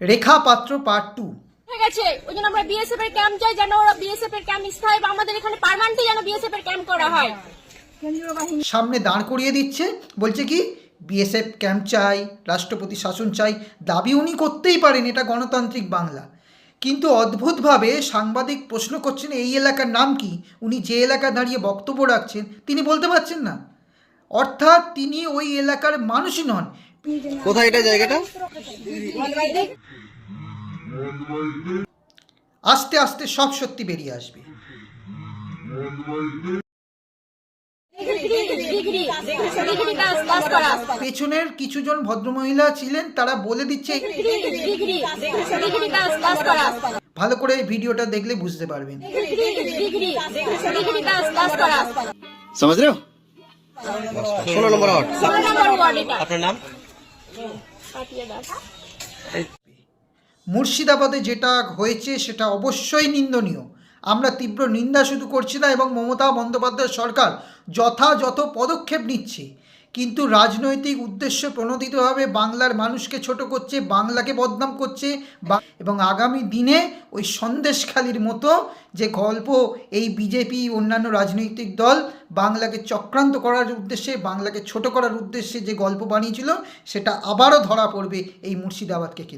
রেখা পাত্র পার্ট 2। হয়ে গেছে, ওই জন্য আমরা বিএসএফ এর ক্যাম্প চাই, যেন ওরা বিএসএফ এর ক্যাম্প স্থায়ী বা আমাদের এখানে পার্মানেন্টলি যেন বিএসএফ এর ক্যাম্প করা হয়। সামনে দাঁড় করিয়ে দিচ্ছে, বলছে কি বিএসএফ ক্যাম্প চাই, রাষ্ট্রপতি শাসন চাই। দাবি উনি করতেই পারেন, এটা গণতান্ত্রিক বাংলা। কিন্তু অদ্ভুতভাবে সাংবাদিক প্রশ্ন করছেন এই এলাকার নাম কি, উনি যে এলাকায় দাঁড়িয়ে বক্তব্য রাখছেন তিনি বলতে পারছেন না। অর্থাৎ তিনি ওই এলাকার মানুষই নন। কোথায় এটা জায়গাটা? আস্তে আস্তে সব সত্যি বেরিয়ে আসবে। পেছনের কিছুজন ভদ্রমহিলা ছিলেন, তারা বলে দিচ্ছে, ভালো করে ভিডিওটা দেখলে বুঝতে পারবেন। समझ रहे हो? 16 नंबर वार्ड। আপনার নাম? মুর্শিদাবাদে যেটা হয়েছে সেটা অবশ্যই নিন্দনীয়। আমরা তীব্র নিন্দা শুধু করছি না, এবং মমতা বন্দ্যোপাধ্যায় সরকার যথাযথ পদক্ষেপ নিচ্ছে, কিন্তু রাজনৈতিক উদ্দেশ্য প্রণোদিতভাবে বাংলার মানুষকে ছোট করছে, বাংলাকে বদনাম করছে। এবং আগামী দিনে ওই সন্দেশখালির মতো যে গল্প এই বিজেপি অন্যান্য রাজনৈতিক দল বাংলাকে চক্রান্ত করার উদ্দেশ্যে, বাংলাকে ছোট করার উদ্দেশ্যে যে গল্প বানিয়েছিল, সেটা আবারও ধরা পড়বে এই মুর্শিদাবাদকে।